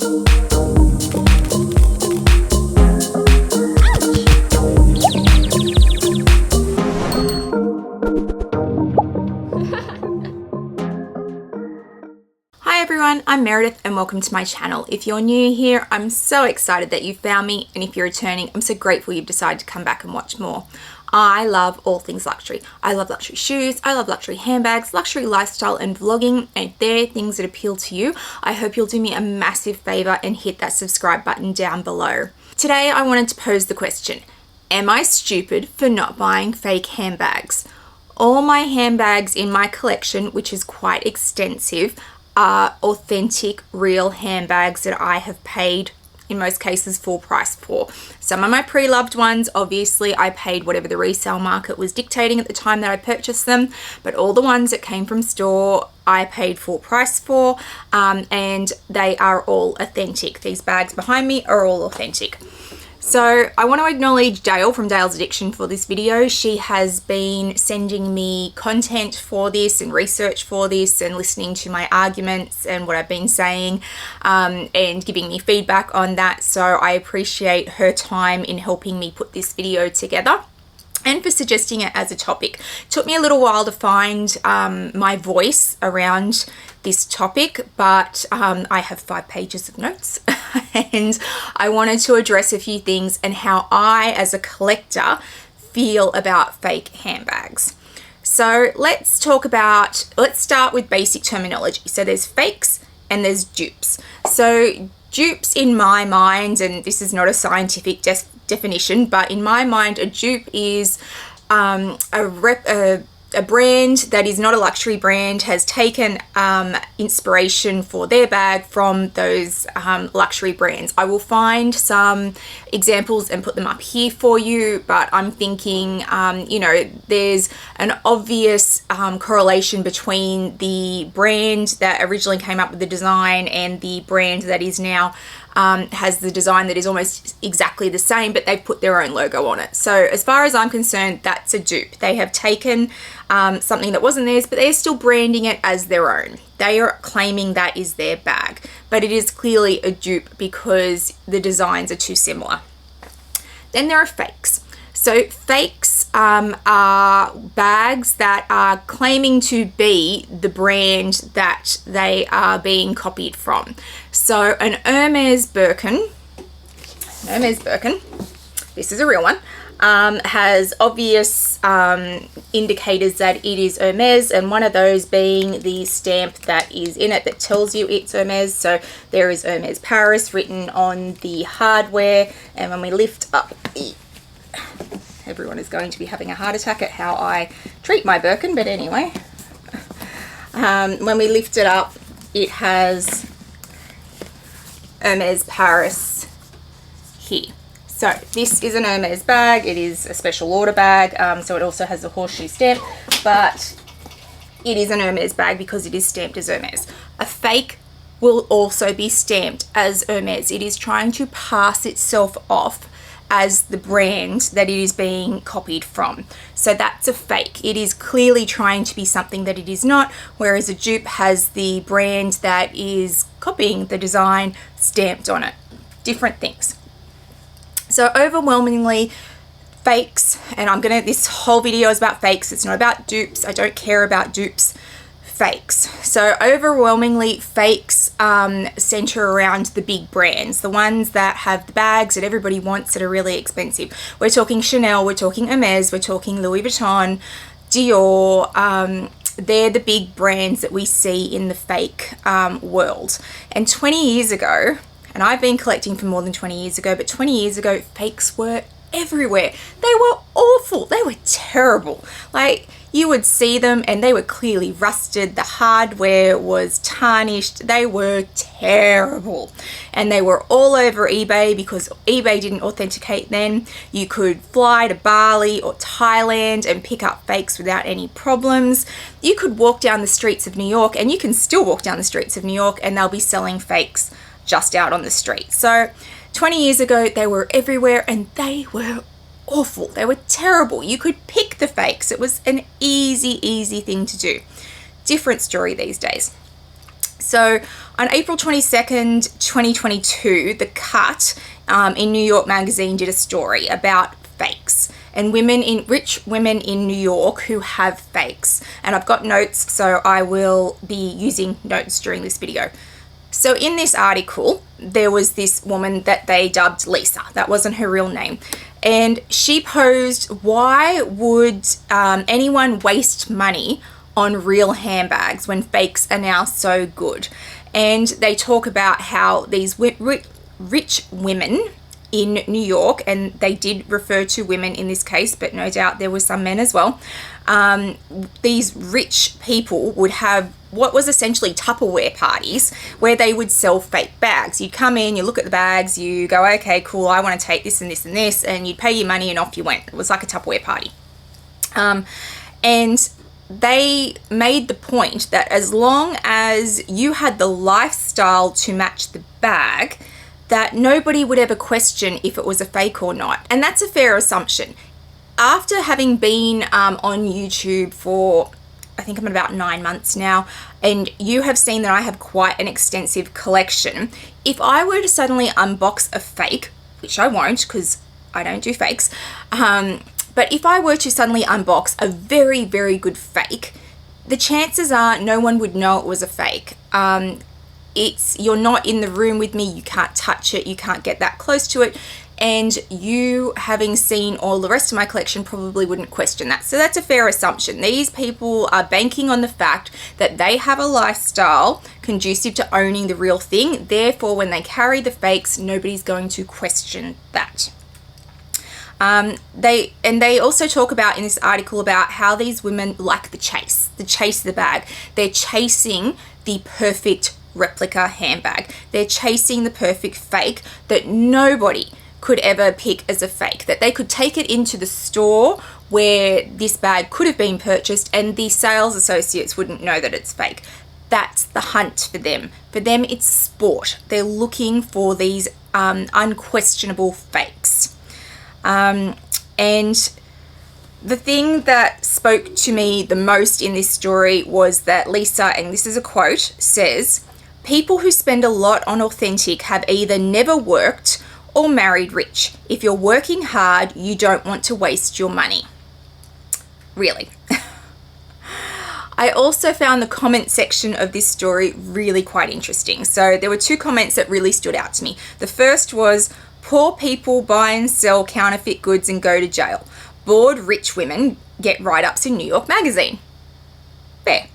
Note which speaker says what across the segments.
Speaker 1: Hi everyone, I'm Meredith and welcome to my channel. If you're new here, I'm so excited that you found me, and if you're returning, I'm so grateful you've decided to come back and watch more. I love all things luxury. I love luxury shoes, I love luxury handbags, luxury lifestyle and vlogging, and if they're things that appeal to you, I hope you'll do me a massive favor and hit that subscribe button down below. Today I wanted to pose the question, am I stupid for not buying fake handbags? All my handbags in my collection, which is quite extensive, are authentic, real handbags that I have paid, in most cases, full price for. Some of my pre-loved ones, obviously, I paid whatever the resale market was dictating at the time that I purchased them, but all the ones that came from store, I paid full price for, and they are all authentic. These bags behind me are all authentic. So I want to acknowledge Dale from Dale's Addiction for this video. She has been sending me content for this and research for this and listening to my arguments and what I've been saying, and giving me feedback on that. So I appreciate her time in helping me put this video together and for suggesting it as a topic. It took me a little while to find my voice around this topic, but I have 5 pages of notes and I wanted to address a few things and how I, as a collector, feel about fake handbags. So let's start with basic terminology. So there's fakes and there's dupes. So dupes, in my mind, and this is not a scientific definition, but in my mind, a dupe is a brand that is not a luxury brand, has taken inspiration for their bag from those luxury brands. I will find some examples and put them up here for you, but I'm thinking, you know, there's an obvious correlation between the brand that originally came up with the design and the brand that is now has the design that is almost exactly the same, but they've put their own logo on it. So as far as I'm concerned, that's a dupe. They have taken something that wasn't theirs, but they're still branding it as their own. They are claiming that is their bag, but it is clearly a dupe because the designs are too similar. Then there are fakes. So fakes are bags that are claiming to be the brand that they are being copied from. So an Hermes Birkin, this is a real one, has obvious indicators that it is Hermes, and one of those being the stamp that is in it that tells you it's Hermes. So there is Hermes Paris written on the hardware, and when we lift up, everyone is going to be having a heart attack at how I treat my Birkin, but anyway, when we lift it up, it has Hermes Paris here. So this is an Hermes bag. It is a special order bag, so it also has a horseshoe stamp, but it is an Hermes bag because it is stamped as Hermes. A fake will also be stamped as Hermes. It is trying to pass itself off as the brand that it is being copied from. So that's a fake. It is clearly trying to be something that it is not, whereas a dupe has the brand that is copying the design stamped on it. Different things. So overwhelmingly, fakes, and this whole video is about fakes. It's not about dupes. I don't care about dupes. Fakes. So overwhelmingly, fakes center around the big brands, the ones that have the bags that everybody wants that are really expensive. We're talking Chanel, we're talking Hermes, we're talking Louis Vuitton, Dior. They're the big brands that we see in the fake world. And 20 years ago, and I've been collecting for more than 20 years ago, but 20 years ago, fakes were everywhere. They were awful. They were terrible. Like, you would see them and they were clearly rusted. The hardware was tarnished. They were terrible. And they were all over eBay because eBay didn't authenticate then. You could fly to Bali or Thailand and pick up fakes without any problems. You could walk down the streets of New York, and you can still walk down the streets of New York, and they'll be selling fakes just out on the street. So 20 years ago, they were everywhere and they were awful. They were terrible. You could pick the fakes. It was an easy thing to do. Different story these days. So On April 22nd, 2022, The Cut in New York Magazine did a story about fakes and rich women in New York who have fakes. And I've got notes, so I will be using notes during this video. So in this article, there was this woman that they dubbed Lisa. That wasn't her real name. And she posed, why would anyone waste money on real handbags when fakes are now so good? And they talk about how these rich women in New York, and they did refer to women in this case, but no doubt there were some men as well. These rich people would have what was essentially Tupperware parties where they would sell fake bags. You'd come in, you look at the bags, you go, okay, cool, I want to take this and this and this, and you'd pay your money and off you went. It was like a Tupperware party. And they made the point that as long as you had the lifestyle to match the bag, that nobody would ever question if it was a fake or not. And that's a fair assumption. After having been on YouTube for, I think I'm about 9 months now, and you have seen that I have quite an extensive collection, if I were to suddenly unbox a fake, which I won't because I don't do fakes, but if I were to suddenly unbox a very, very good fake, the chances are no one would know it was a fake. You're not in the room with me, you can't touch it, you can't get that close to it, and you, having seen all the rest of my collection, probably wouldn't question that. So that's a fair assumption. These people are banking on the fact that they have a lifestyle conducive to owning the real thing. Therefore, when they carry the fakes, nobody's going to question that. They also talk about in this article about how these women like the chase of the bag. They're chasing the perfect replica handbag. They're chasing the perfect fake that nobody could ever pick as a fake, that they could take it into the store where this bag could have been purchased and the sales associates wouldn't know that it's fake. That's the hunt for them. For them, it's sport. They're looking for these unquestionable fakes. And the thing that spoke to me the most in this story was that Lisa, and this is a quote, says, "People who spend a lot on authentic have either never worked or married rich. If you're working hard, you don't want to waste your money." Really. I also found the comment section of this story really quite interesting. So there were 2 comments that really stood out to me. The first was, "Poor people buy and sell counterfeit goods and go to jail. Bored rich women get write-ups in New York Magazine." Fair.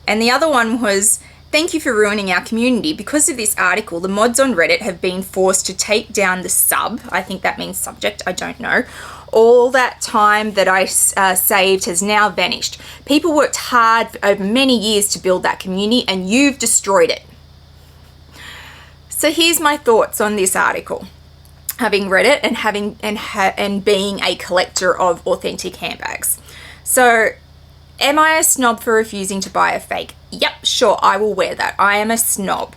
Speaker 1: And the other one was, "Thank you for ruining our community. Because of this article, the mods on Reddit have been forced to take down the sub." I think that means subject, I don't know. "All that time that I saved has now vanished. People worked hard over many years to build that community and you've destroyed it." So here's my thoughts on this article, having read it and being a collector of authentic handbags. So, am I a snob for refusing to buy a fake? Yep, sure, I will wear that. I am a snob.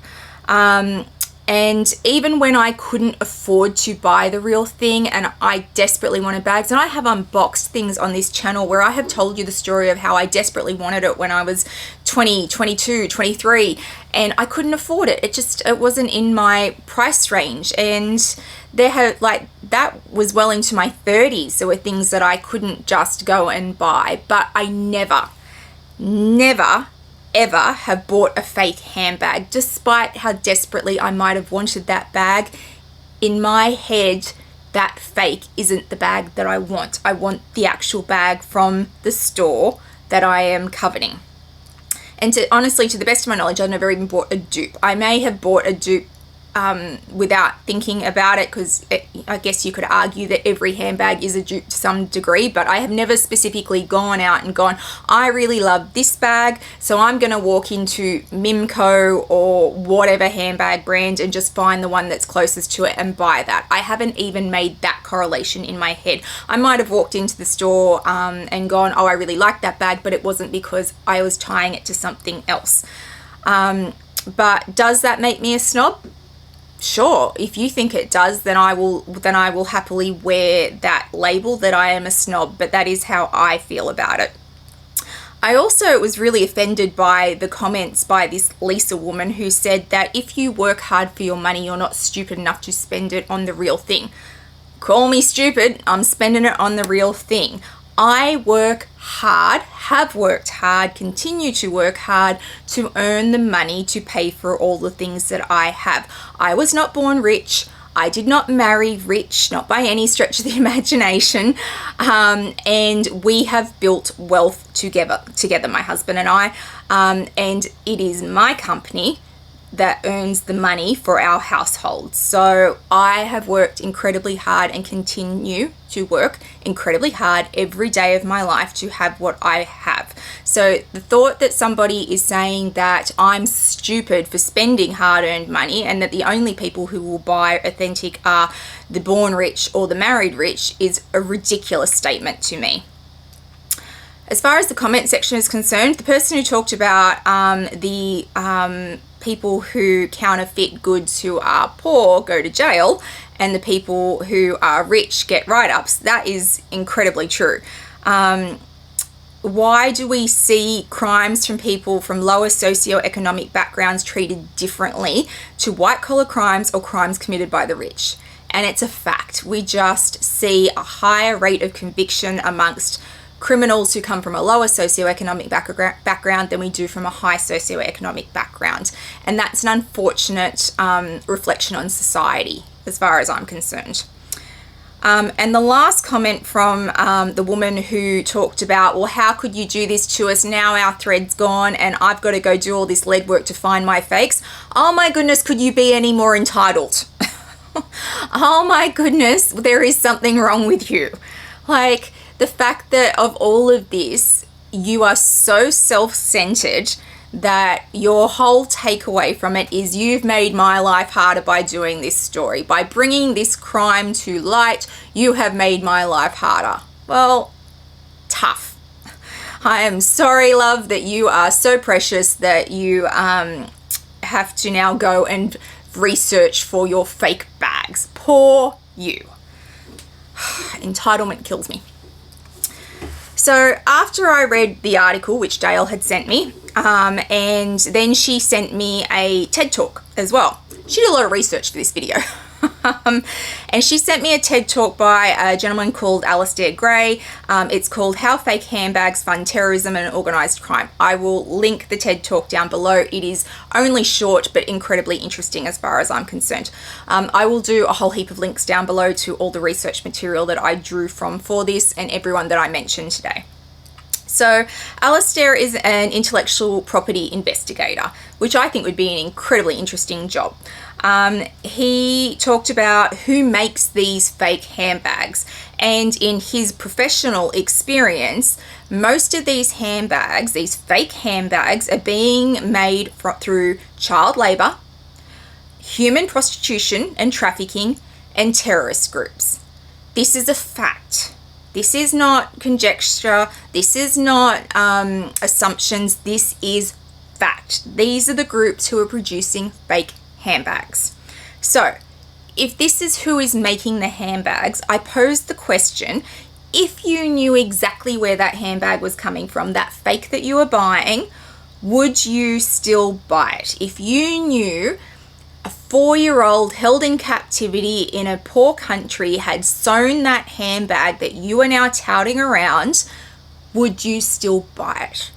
Speaker 1: And even when I couldn't afford to buy the real thing and I desperately wanted bags, and I have unboxed things on this channel where I have told you the story of how I desperately wanted it when I was 20, 22, 23, and I couldn't afford it. It wasn't in my price range. And that was well into my 30s. There were things that I couldn't just go and buy, but I never ever have bought a fake handbag, despite how desperately I might have wanted that bag. In my head, that fake isn't the bag that I want. I want the actual bag from the store that I am coveting. And honestly, to the best of my knowledge, I've never even bought a dupe. I may have bought a dupe without thinking about it, because I guess you could argue that every handbag is a dupe to some degree, but I have never specifically gone out and gone, I really love this bag, so I'm going to walk into Mimco or whatever handbag brand and just find the one that's closest to it and buy that. I haven't even made that correlation in my head. I might have walked into the store and gone, oh, I really like that bag, but it wasn't because I was tying it to something else. But does that make me a snob? Sure, if you think it does, then I will happily wear that label that I am a snob, but that is how I feel about it. I also was really offended by the comments by this Lisa woman who said that if you work hard for your money, you're not stupid enough to spend it on the real thing. Call me stupid, I'm spending it on the real thing. I work hard, have worked hard, continue to work hard to earn the money to pay for all the things that I have. I was not born rich. I did not marry rich, not by any stretch of the imagination. And we have built wealth together, my husband and I. And it is my company that earns the money for our household. So I have worked incredibly hard and continue to work incredibly hard every day of my life to have what I have. So the thought that somebody is saying that I'm stupid for spending hard-earned money and that the only people who will buy authentic are the born rich or the married rich is a ridiculous statement to me. As far as the comment section is concerned, the person who talked about the people who counterfeit goods who are poor go to jail and the people who are rich get write-ups, that is incredibly true. Why do we see crimes from people from lower socioeconomic backgrounds treated differently to white-collar crimes or crimes committed by the rich? And it's a fact. We just see a higher rate of conviction amongst criminals who come from a lower socioeconomic background than we do from a high socioeconomic background. And that's an unfortunate reflection on society, as far as I'm concerned. And the last comment from the woman who talked about, well, how could you do this to us? Now our thread's gone and I've got to go do all this legwork to find my fakes. Oh my goodness, could you be any more entitled? Oh my goodness, there is something wrong with you. Like, the fact that of all of this, you are so self-centered that your whole takeaway from it is you've made my life harder by doing this story. By bringing this crime to light, you have made my life harder. Well, tough. I am sorry, love, that you are so precious that you have to now go and research for your fake bags. Poor you. Entitlement kills me. So after I read the article, which Dale had sent me, and then she sent me a TED Talk as well. She did a lot of research for this video. And she sent me a TED Talk by a gentleman called Alistair Gray. It's called How Fake Handbags Fund Terrorism and Organised Crime. I will link the TED Talk down below. It is only short but incredibly interesting as far as I'm concerned. I will do a whole heap of links down below to all the research material that I drew from for this and everyone that I mentioned today. So Alistair is an intellectual property investigator, which I think would be an incredibly interesting job. He talked about who makes these fake handbags, and in his professional experience, most of these handbags, these fake handbags, are being made through child labor, human prostitution and trafficking, and terrorist groups. This is a fact. This is not conjecture. This is not assumptions. This is fact. These are the groups who are producing fake handbags. So if this is who is making the handbags, I posed the question, if you knew exactly where that handbag was coming from, that fake that you were buying, would you still buy it? If you knew a 4-year-old held in captivity in a poor country had sewn that handbag that you are now touting around, would you still buy it?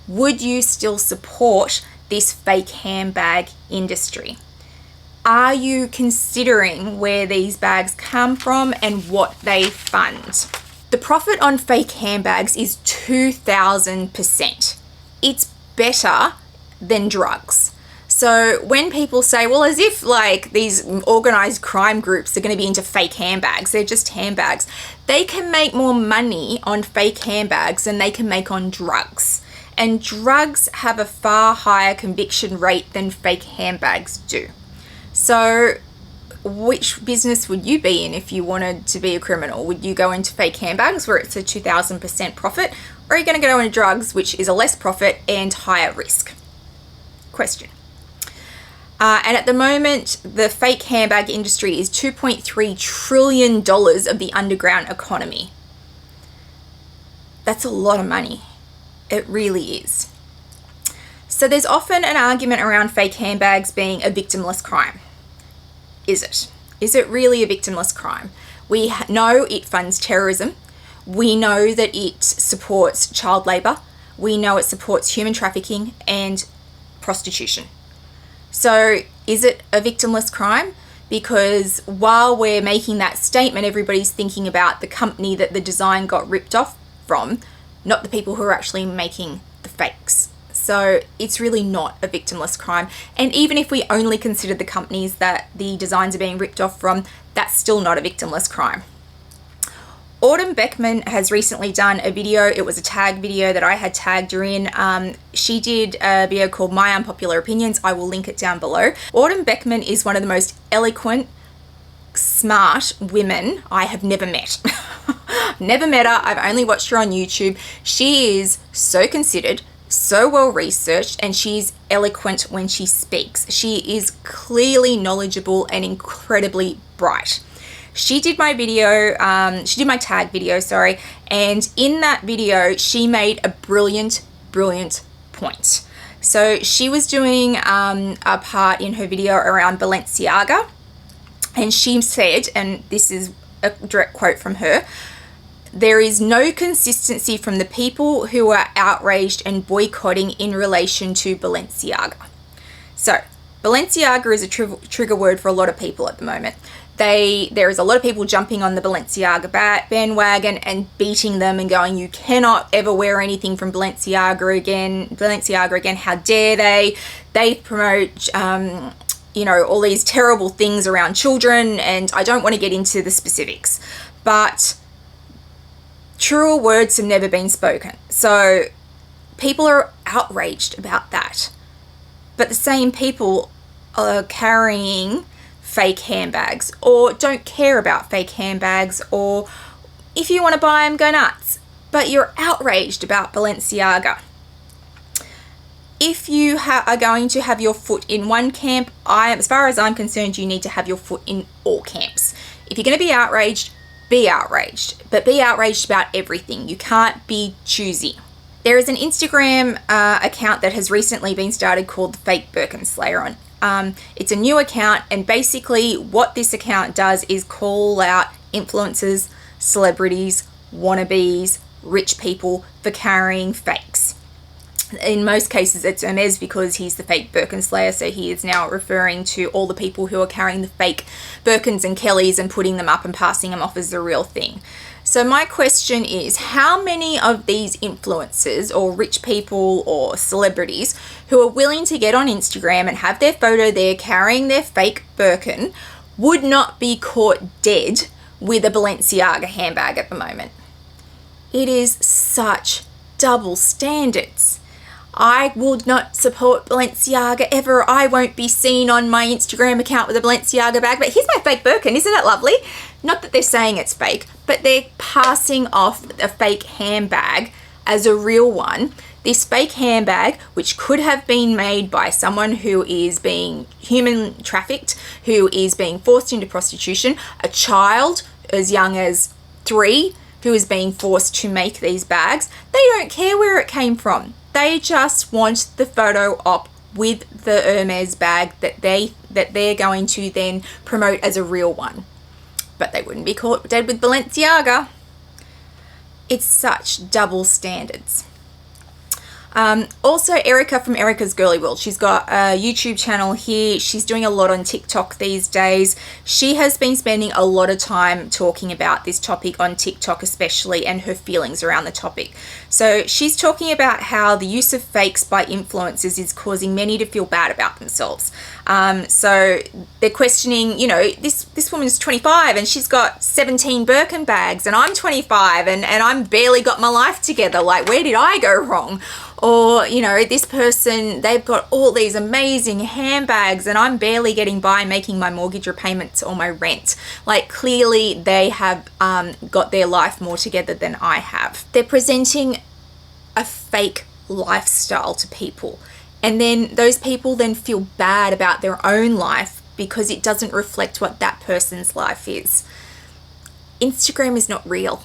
Speaker 1: Would you still support this fake handbag industry? Are you considering where these bags come from and what they fund? The profit on fake handbags is 2,000%. It's better than drugs. So when people say, well, as if like these organized crime groups are going to be into fake handbags, they're just handbags. They can make more money on fake handbags than they can make on drugs. And drugs have a far higher conviction rate than fake handbags do. So which business would you be in if you wanted to be a criminal? Would you go into fake handbags where it's a 2,000% profit? Or are you going to go into drugs, which is a less profit and higher risk? Question. And at the moment, the fake handbag industry is $2.3 trillion of the underground economy. That's a lot of money. It really is. So there's often an argument around fake handbags being a victimless crime. Is it? Is it really a victimless crime? We know it funds terrorism. We know that it supports child labor. We know it supports human trafficking and prostitution. So is it a victimless crime? Because while we're making that statement, everybody's thinking about the company that the design got ripped off from, not the people who are actually making the fakes. So it's really not a victimless crime. And even if we only consider the companies that the designs are being ripped off from, that's still not a victimless crime. Autumn Beckman has recently done a video. It was a tag video that I had tagged her in. She did a video called My Unpopular Opinions. I will link it down below. Autumn Beckman is one of the most eloquent, smart women I have never met. Never met her. I've only watched her on YouTube. She is so considered, so well researched, and she's eloquent when she speaks. She is clearly knowledgeable and incredibly bright. She did my video, she did my tag video, sorry, and in that video she made a brilliant point. So she was doing a part in her video around Balenciaga, and she said, and this is a direct quote from her, "There is no consistency from the people who are outraged and boycotting in relation to Balenciaga." So Balenciaga is a trigger word for a lot of people at the moment. There is a lot of people jumping on the Balenciaga bandwagon and beating them and going, "You cannot ever wear anything from Balenciaga again. How dare they? They promote, all these terrible things around children," and I don't want to get into the specifics, but truer words have never been spoken. So people are outraged about that, but the same people are carrying fake handbags or don't care about fake handbags, or if you want to buy them, go nuts, but you're outraged about Balenciaga. If you are going to have your foot in one camp, as far as I'm concerned, you need to have your foot in all camps. If you're going to be outraged, but be outraged about everything. You can't be choosy. There is an Instagram account that has recently been started called the Fake Birkin Slayer. It's a new account, and basically what this account does is call out influencers, celebrities, wannabes, rich people for carrying fakes. In most cases it's Hermes, because he's the fake Birkin Slayer, so he is now referring to all the people who are carrying the fake Birkins and Kellys and putting them up and passing them off as the real thing. So my question is, how many of these influencers or rich people or celebrities who are willing to get on Instagram and have their photo there carrying their fake Birkin would not be caught dead with a Balenciaga handbag at the moment? It is such double standards. I would not support Balenciaga ever. I won't be seen on my Instagram account with a Balenciaga bag, but here's my fake Birkin. Isn't it lovely? Not that they're saying it's fake, but they're passing off a fake handbag as a real one. This fake handbag, which could have been made by someone who is being human trafficked, who is being forced into prostitution, a child as young as 3 who is being forced to make these bags. They don't care where it came from. They just want the photo op with the Hermes bag that they're going to then promote as a real one. But they wouldn't be caught dead with Balenciaga. It's such double standards. Also, Erica from Erica's Girly World. She's got a YouTube channel here. She's doing a lot on TikTok these days. She has been spending a lot of time talking about this topic on TikTok especially, and her feelings around the topic. So she's talking about how the use of fakes by influencers is causing many to feel bad about themselves. So they're questioning, this woman's 25 and she's got 17 Birkin bags, and I'm 25 and I'm barely got my life together. Like, where did I go wrong? Or, this person, they've got all these amazing handbags and I'm barely getting by making my mortgage repayments or my rent. Like, clearly they have got their life more together than I have. They're presenting a fake lifestyle to people, and then those people then feel bad about their own life because it doesn't reflect what that person's life is. Instagram is not real.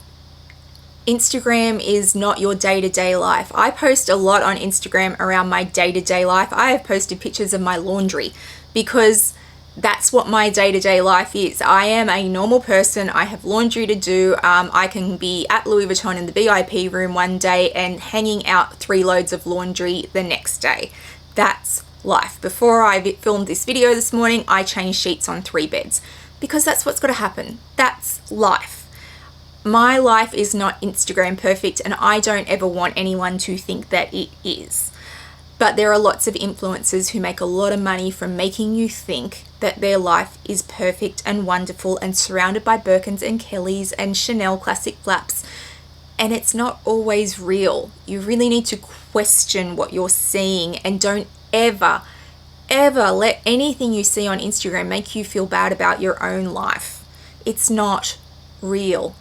Speaker 1: Instagram is not your day-to-day life. I post a lot on Instagram around my day-to-day life. I have posted pictures of my laundry because that's what my day-to-day life is. I am a normal person. I have laundry to do. I can be at Louis Vuitton in the VIP room one day and hanging out 3 loads of laundry the next day. That's life. Before I filmed this video this morning, I changed sheets on 3 beds because that's what's got to happen. That's life. My life is not Instagram perfect, and I don't ever want anyone to think that it is. But there are lots of influencers who make a lot of money from making you think that their life is perfect and wonderful and surrounded by Birkins and Kellys and Chanel classic flaps. And it's not always real. You really need to question what you're seeing, and don't ever let anything you see on Instagram make you feel bad about your own life. It's not real.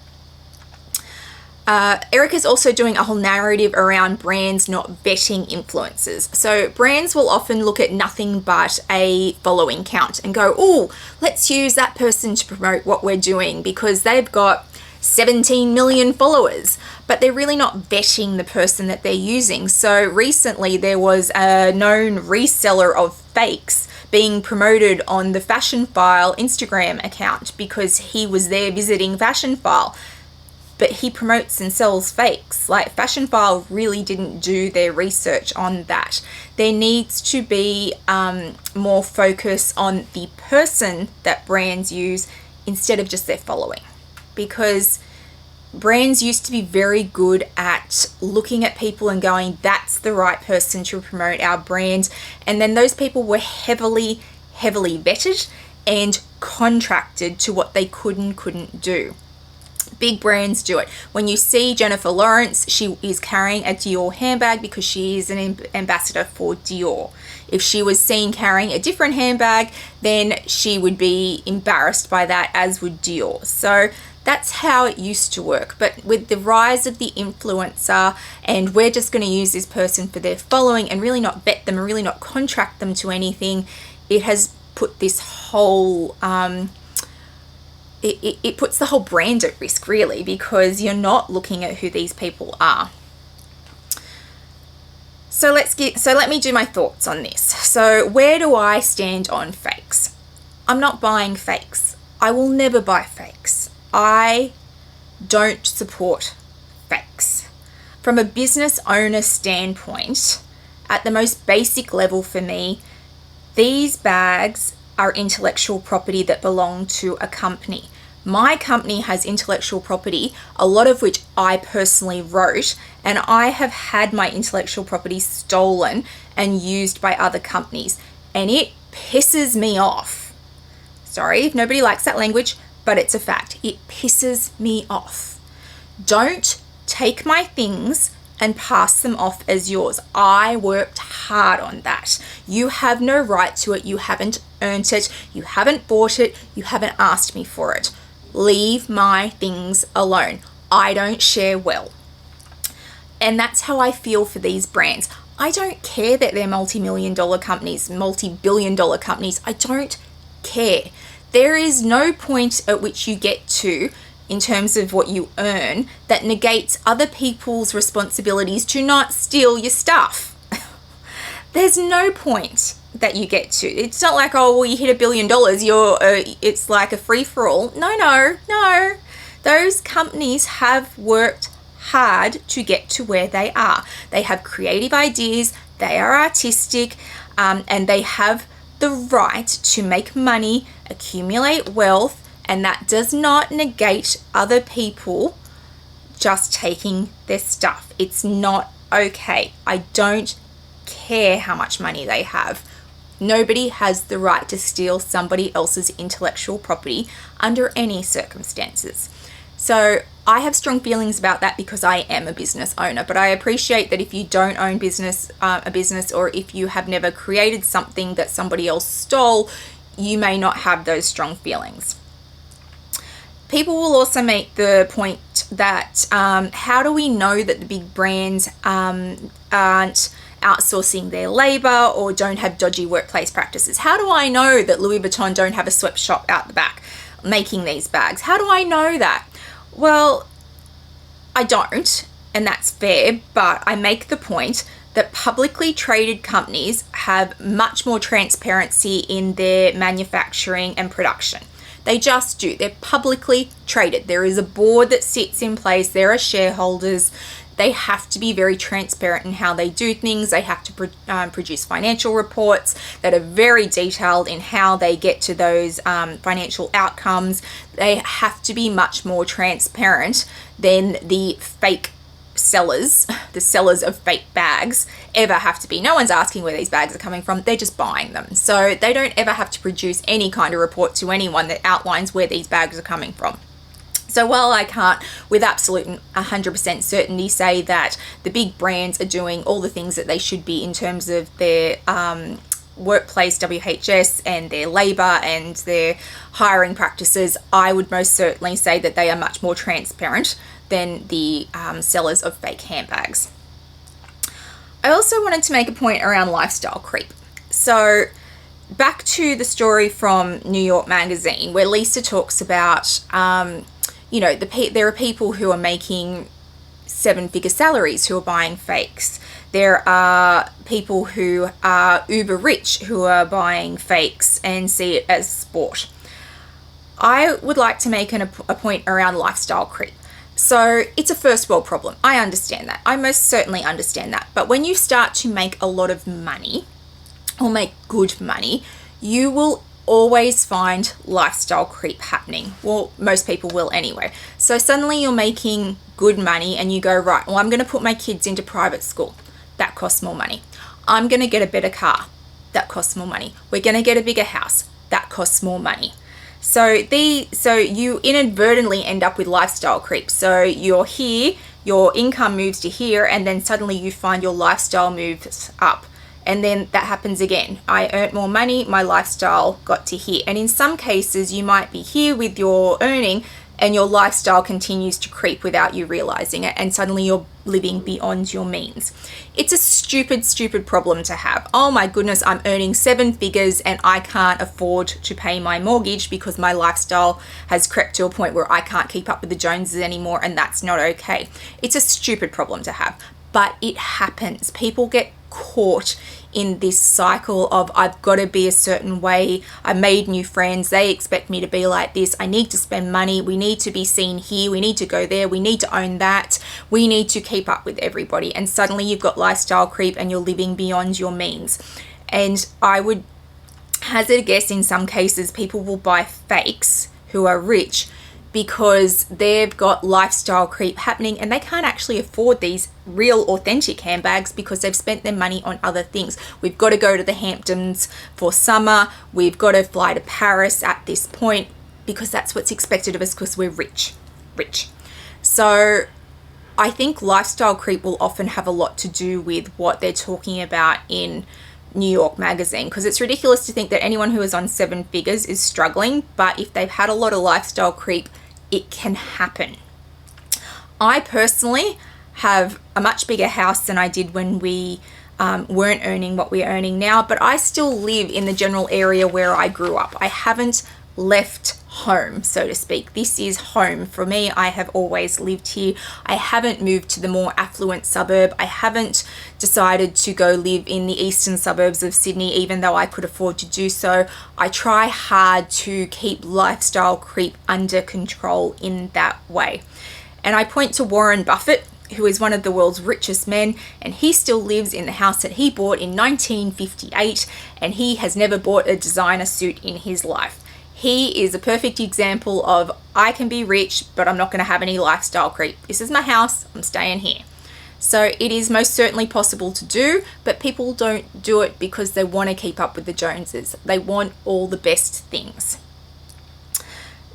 Speaker 1: Erica's also doing a whole narrative around brands not vetting influencers. So brands will often look at nothing but a following count and go, oh, let's use that person to promote what we're doing because they've got 17 million followers, but they're really not vetting the person that they're using. So recently there was a known reseller of fakes being promoted on the Fashion File Instagram account because he was there visiting Fashion File. But he promotes and sells fakes. Like, Fashion File really didn't do their research on that. There needs to be more focus on the person that brands use instead of just their following. Because brands used to be very good at looking at people and going, that's the right person to promote our brand. And then those people were heavily vetted and contracted to what they could and couldn't do. Big brands do it. When you see Jennifer Lawrence, she is carrying a Dior handbag because she is an ambassador for Dior. If she was seen carrying a different handbag, then she would be embarrassed by that, as would Dior. So that's how it used to work. But with the rise of the influencer, and we're just going to use this person for their following and really not vet them and really not contract them to anything, it has put this whole it puts the whole brand at risk, really, because you're not looking at who these people are. So let me do my thoughts on this. So where do I stand on fakes? I'm not buying fakes. I will never buy fakes. I don't support fakes. From a business owner standpoint, at the most basic level for me, these bags are intellectual property that belong to a company. My company has intellectual property, a lot of which I personally wrote, and I have had my intellectual property stolen and used by other companies, and it pisses me off. Sorry if nobody likes that language, but it's a fact. It pisses me off. Don't take my things and pass them off as yours. I worked hard on that. You have no right to it. You haven't earned it. You haven't bought it. You haven't asked me for it. Leave my things alone. I don't share well. And that's how I feel for these brands. I don't care that they're multi-million-dollar companies, multi-billion-dollar companies. I don't care. There is no point at which you get to in terms of what you earn that negates other people's responsibilities to not steal your stuff. There's no point that you get to. It's not like, oh, well, you hit $1 billion, it's like a free-for-all. No. Those companies have worked hard to get to where they are. They have creative ideas, they are artistic, and they have the right to make money, accumulate wealth, and that does not negate other people just taking their stuff. It's not okay. I don't care how much money they have. Nobody has the right to steal somebody else's intellectual property under any circumstances. So I have strong feelings about that because I am a business owner, but I appreciate that if you don't own a business, or if you have never created something that somebody else stole, you may not have those strong feelings. People will also make the point that how do we know that the big brands aren't outsourcing their labor or don't have dodgy workplace practices? How do I know that Louis Vuitton don't have a sweatshop out the back making these bags? How do I know that? Well, I don't, and that's fair, but I make the point that publicly traded companies have much more transparency in their manufacturing and production. They just do. They're publicly traded. There is a board that sits in place. There are shareholders. They have to be very transparent in how they do things. They have to produce financial reports that are very detailed in how they get to those financial outcomes. They have to be much more transparent than the fake sellers, the sellers of fake bags, ever have to be. No one's asking where these bags are coming from. They're just buying them. So they don't ever have to produce any kind of report to anyone that outlines where these bags are coming from. So while I can't with absolute 100% certainty say that the big brands are doing all the things that they should be in terms of their workplace WHS and their labor and their hiring practices, I would most certainly say that they are much more transparent than the sellers of fake handbags. I also wanted to make a point around lifestyle creep. So back to the story from New York Magazine where Lisa talks about there are people who are making 7-figure salaries who are buying fakes. There are people who are uber rich who are buying fakes and see it as sport. I would like to make a point around lifestyle creep. So it's a first world problem. I understand that. I most certainly understand that. But when you start to make a lot of money or make good money, you will always find lifestyle creep happening. Well, most people will anyway. So suddenly you're making good money and you go, right, well, I'm going to put my kids into private school. That costs more money. I'm going to get a better car. That costs more money. We're going to get a bigger house. That costs more money. So you inadvertently end up with lifestyle creep. So you're here, your income moves to here, and then suddenly you find your lifestyle moves up. And then that happens again. I earned more money, my lifestyle got to here. And in some cases, you might be here with your earning and your lifestyle continues to creep without you realizing it. And suddenly you're living beyond your means. It's a stupid, stupid problem to have. Oh my goodness, I'm earning 7 figures and I can't afford to pay my mortgage because my lifestyle has crept to a point where I can't keep up with the Joneses anymore, and that's not okay. It's a stupid problem to have, but it happens. People get caught in this cycle of I've got to be a certain way. I made new friends. They expect me to be like this. I need to spend money. We need to be seen here. We need to go there. We need to own that. We need to keep up with everybody. And suddenly you've got lifestyle creep and you're living beyond your means. And I would hazard a guess in some cases people will buy fakes who are rich because they've got lifestyle creep happening and they can't actually afford these real authentic handbags because they've spent their money on other things. We've got to go to the Hamptons for summer. We've got to fly to Paris at this point because that's what's expected of us because we're rich. So I think lifestyle creep will often have a lot to do with what they're talking about in New York Magazine, because it's ridiculous to think that anyone who is on 7 figures is struggling, but if they've had a lot of lifestyle creep, it can happen. I personally have a much bigger house than I did when we weren't earning what we're earning now, but I still live in the general area where I grew up. I haven't left home, so to speak. This is home for me. I have always lived here. I haven't moved to the more affluent suburb. I haven't decided to go live in the eastern suburbs of Sydney, even though I could afford to do so. I try hard to keep lifestyle creep under control in that way. And I point to Warren Buffett, who is one of the world's richest men, and he still lives in the house that he bought in 1958, and he has never bought a designer suit in his life. He is a perfect example of I can be rich, but I'm not going to have any lifestyle creep. This is my house. I'm staying here. So it is most certainly possible to do, but people don't do it because they want to keep up with the Joneses. They want all the best things.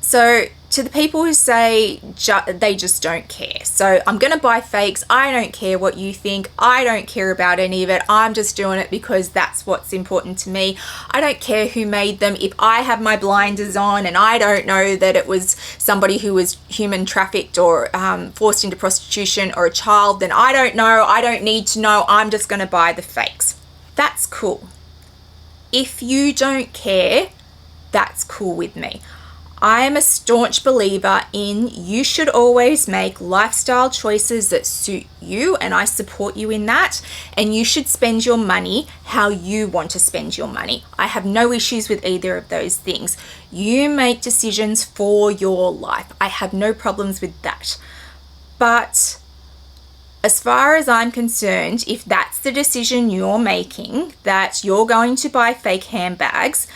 Speaker 1: So to the people who say they just don't care. So I'm going to buy fakes. I don't care what you think. I don't care about any of it. I'm just doing it because that's what's important to me. I don't care who made them. If I have my blinders on and I don't know that it was somebody who was human trafficked or forced into prostitution or a child, then I don't know. I don't need to know. I'm just going to buy the fakes. That's cool. If you don't care, that's cool with me. I am a staunch believer in you should always make lifestyle choices that suit you, and I support you in that. And you should spend your money how you want to spend your money. I have no issues with either of those things. You make decisions for your life. I have no problems with that. But as far as I'm concerned, if that's the decision you're making, that you're going to buy fake handbags,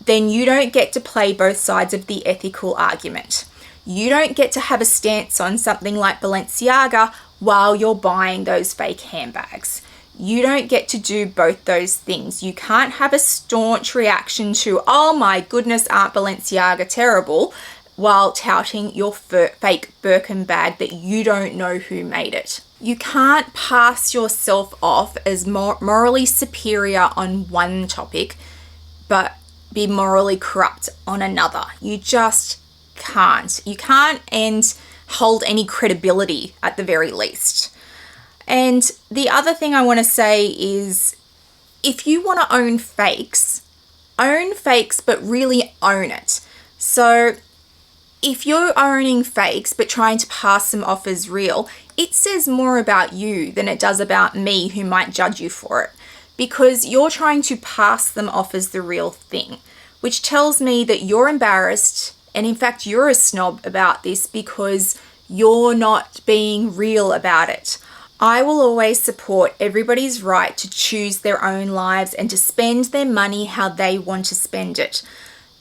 Speaker 1: then you don't get to play both sides of the ethical argument. You don't get to have a stance on something like Balenciaga while you're buying those fake handbags. You don't get to do both those things. You can't have a staunch reaction to, oh my goodness, aren't Balenciaga terrible, while touting your fake Birkin bag that you don't know who made it. You can't pass yourself off as morally superior on one topic, but be morally corrupt on another. You just can't. You can't and hold any credibility at the very least. And the other thing I want to say is, if you want to own fakes, but really own it. So if you're owning fakes but trying to pass them off as real, it says more about you than it does about me, who might judge you for it, because you're trying to pass them off as the real thing, which tells me that you're embarrassed, and in fact you're a snob about this because you're not being real about it. I will always support everybody's right to choose their own lives and to spend their money how they want to spend it.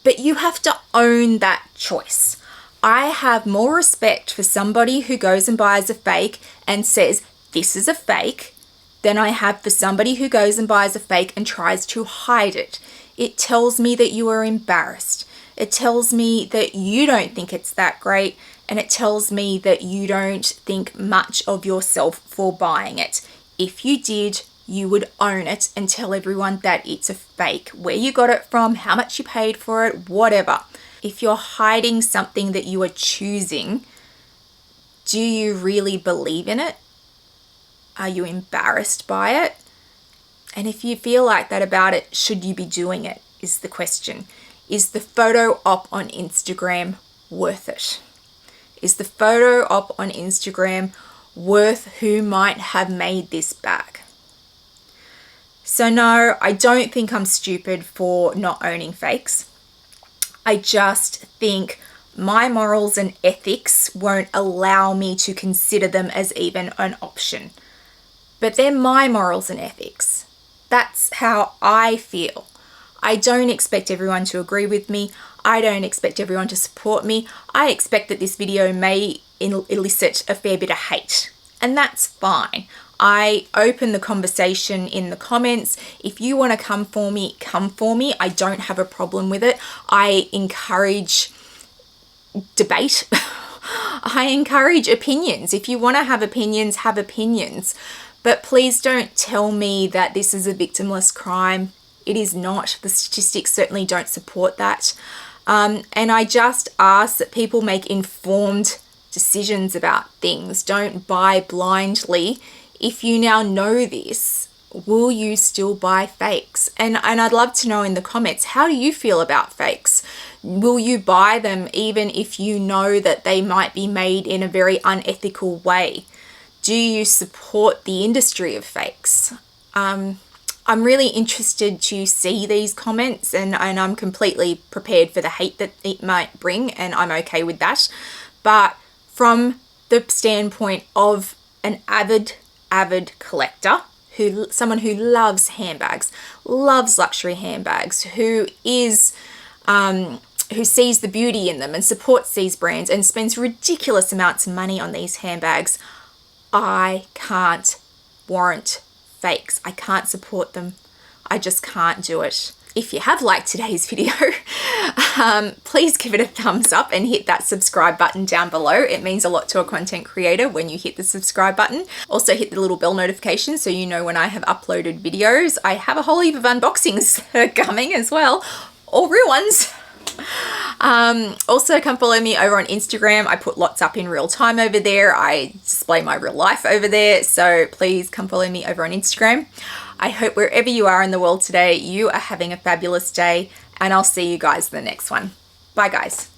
Speaker 1: But you have to own that choice. I have more respect for somebody who goes and buys a fake and says, this is a fake, than I have for somebody who goes and buys a fake and tries to hide it. It tells me that you are embarrassed. It tells me that you don't think it's that great, and it tells me that you don't think much of yourself for buying it. If you did, you would own it and tell everyone that it's a fake, where you got it from, how much you paid for it, whatever. If you're hiding something that you are choosing, do you really believe in it? Are you embarrassed by it? And if you feel like that about it, should you be doing it, is the question. Is the photo op on Instagram worth it? Is the photo op on Instagram worth who might have made this bag? So no, I don't think I'm stupid for not owning fakes. I just think my morals and ethics won't allow me to consider them as even an option. But they're my morals and ethics. That's how I feel. I don't expect everyone to agree with me. I don't expect everyone to support me. I expect that this video may elicit a fair bit of hate, and that's fine. I open the conversation in the comments. If you want to come for me, come for me. I don't have a problem with it. I encourage debate. I encourage opinions. If you want to have opinions, have opinions. But please don't tell me that this is a victimless crime. It is not. The statistics certainly don't support that. And I just ask that people make informed decisions about things. Don't buy blindly. If you now know this, will you still buy fakes? And I'd love to know in the comments, how do you feel about fakes? Will you buy them even if you know that they might be made in a very unethical way? Do you support the industry of fakes? I'm really interested to see these comments, and I'm completely prepared for the hate that it might bring, and I'm okay with that. But from the standpoint of an avid collector, someone who loves handbags, loves luxury handbags, who sees the beauty in them and supports these brands and spends ridiculous amounts of money on these handbags, I can't warrant fakes. I can't support them. I just can't do it. If you have liked today's video, please give it a thumbs up and hit that subscribe button down below. It means a lot to a content creator when you hit the subscribe button. Also hit the little bell notification so you know when I have uploaded videos. I have a whole heap of unboxings coming as well, all real ones. Also come follow me over on Instagram. I put lots up in real time over there. I display my real life over there. So please come follow me over on Instagram. I hope wherever you are in the world today, you are having a fabulous day, and I'll see you guys in the next one. Bye guys.